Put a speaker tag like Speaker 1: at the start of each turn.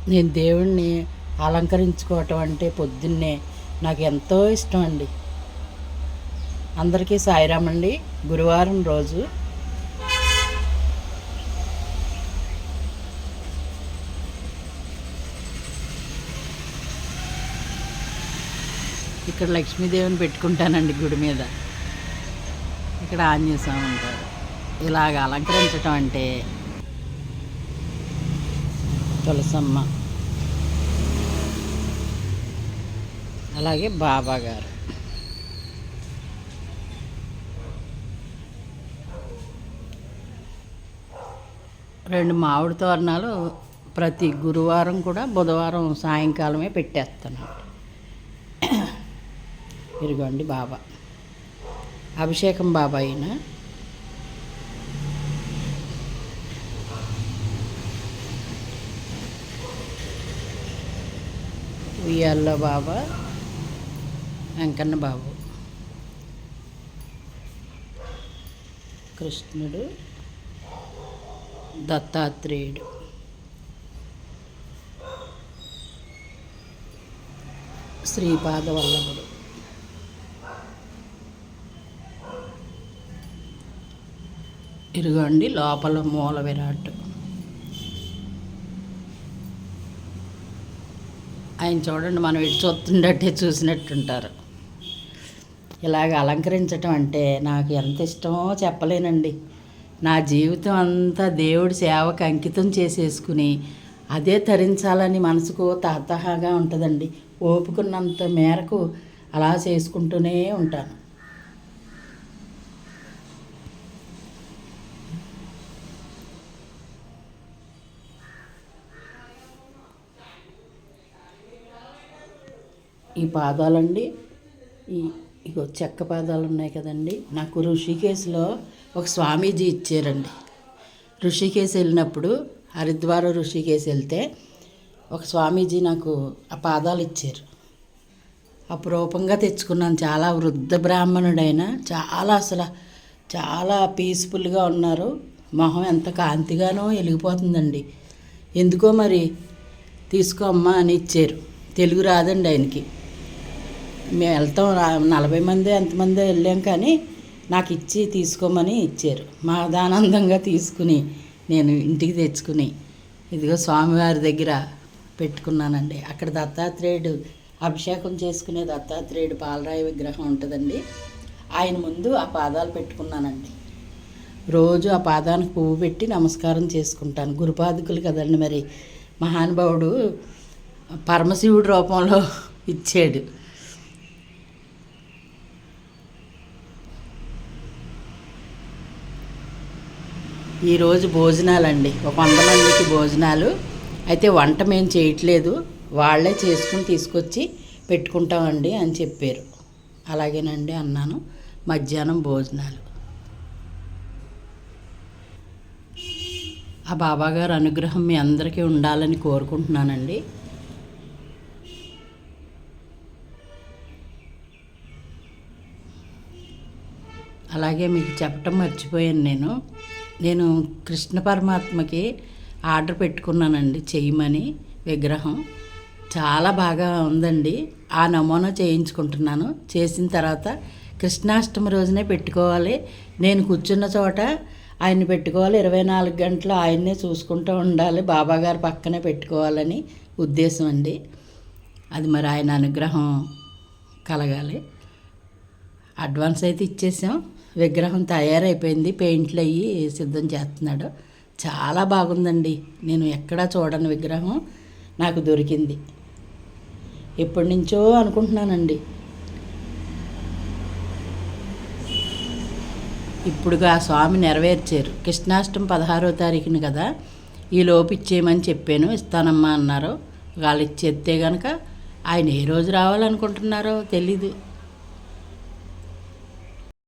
Speaker 1: నేను దేవుణ్ణి అలంకరించుకోవటం అంటే పొద్దున్నే నాకు ఎంతో ఇష్టం అండి. అందరికీ సాయిరామ్ అండి. గురువారం రోజు ఇక్కడ లక్ష్మీదేవిని పెట్టుకుంటానండి గుడి మీద. ఇక్కడ ఆంజనేయ స్వామి ఉంటారు. ఇలాగ అలంకరించటం అంటే తులసమ్మ, అలాగే బాబా గారు. రెండు మామిడి తోరణాలు ప్రతి గురువారం కూడా బుధవారం సాయంకాలమే పెట్టేస్తాను. ఇదిగోండి బాబా, అభిషేకం బాబా అయిన ఉయ్యాల్లో బాబా, వెంకన్న బాబు, కృష్ణుడు, దత్తాత్రేయుడు, శ్రీపాద వల్లభుడు, ఇరుగండి లోపల మూల విరాట్. ఆయన చూడండి, మనం ఇటు చూస్తుండట్టే చూసినట్టుంటారు. ఇలాగ అలంకరించటం అంటే నాకు ఎంత ఇష్టమో చెప్పలేనండి. నా జీవితం అంతా దేవుడి సేవకు అంకితం చేసేసుకుని అదే తరించాలని మనసుకు తాతహాగా ఉంటుందండి. ఓపుకున్నంత మేరకు అలా చేసుకుంటూనే ఉంటాను. ఈ పాదాలండి, ఇగో చెక్క పాదాలు ఉన్నాయి కదండి. నాకు ఋషికేశ్లో ఒక స్వామీజీ ఇచ్చారండి. ఋషికేశ్ వెళ్ళినప్పుడు, హరిద్వార్ ఋషికేశ్ వెళ్తే ఒక స్వామీజీ నాకు ఆ పాదాలు ఇచ్చారు. అపురూపంగా తెచ్చుకున్నాను. చాలా వృద్ధ బ్రాహ్మణుడైన, చాలా పీస్ఫుల్గా ఉన్నారు. మొహం ఎంత కాంతిగానో వెలిగిపోతుందండి. ఎందుకో మరి తీసుకోమ్మా అని ఇచ్చారు. తెలుగు రాదండి ఆయనకి. మేము వెళ్తాం 40 మంది ఎంతమంది వెళ్ళాం, కానీ నాకు ఇచ్చి తీసుకోమని ఇచ్చారు. మహదానందంగా తీసుకుని నేను ఇంటికి తెచ్చుకుని ఇదిగో స్వామివారి దగ్గర పెట్టుకున్నానండి. అక్కడ దత్తాత్రేయుడు అభిషేకం చేసుకునే దత్తాత్రేయుడు పాలరాయి విగ్రహం ఉంటుందండి. ఆయన ముందు ఆ పాదాలు పెట్టుకున్నానండి. రోజు ఆ పాదానికి పువ్వు పెట్టి నమస్కారం చేసుకుంటాను. గురుపాదుకులు కదండి, మరి మహానుభావుడు పరమశివుడి రూపంలో ఇచ్చాడు. ఈరోజు భోజనాలండి, ఒక 100 మందికి భోజనాలు. అయితే వంట మేము చేయట్లేదు, వాళ్ళే చేసుకుని తీసుకొచ్చి పెట్టుకుంటామండి అని చెప్పారు. అలాగేనండి అన్నాను. మధ్యాహ్నం భోజనాలు. ఆ బాబాగారు అనుగ్రహం మీ అందరికీ ఉండాలని కోరుకుంటున్నానండి. అలాగే మీకు చెప్పటం మర్చిపోయాను. నేను కృష్ణ పరమాత్మకి ఆర్డర్ పెట్టుకున్నానండి చేయమని విగ్రహం. చాలా బాగా ఉందండి. ఆ నమూనా చేయించుకుంటున్నాను. చేసిన తర్వాత కృష్ణాష్టమి రోజునే పెట్టుకోవాలి. నేను కూర్చున్న చోట ఆయన్ని పెట్టుకోవాలి. 24 గంటలు ఆయన్నే చూసుకుంటూ ఉండాలి. బాబాగారు పక్కనే పెట్టుకోవాలని ఉద్దేశం అండి. అది మరి ఆయన అనుగ్రహం కలగాలి. అడ్వాన్స్ అయితే ఇచ్చేసాం. విగ్రహం తయారైపోయింది. పెయింట్లు అయ్యి సిద్ధం చేస్తున్నాడు. చాలా బాగుందండి. నేను ఎక్కడా చూడని విగ్రహం నాకు దొరికింది. ఎప్పటి నుంచో అనుకుంటున్నానండి. ఇప్పుడుగా ఆ స్వామి నెరవేర్చారు. కృష్ణాష్టమి 16వ తారీఖుని కదా, ఈ లోపు ఇచ్చేయమని చెప్పాను. ఇస్తానమ్మా అన్నారు. వాళ్ళు ఇచ్చేస్తే కనుక ఆయన ఏ రోజు రావాలనుకుంటున్నారో తెలీదు.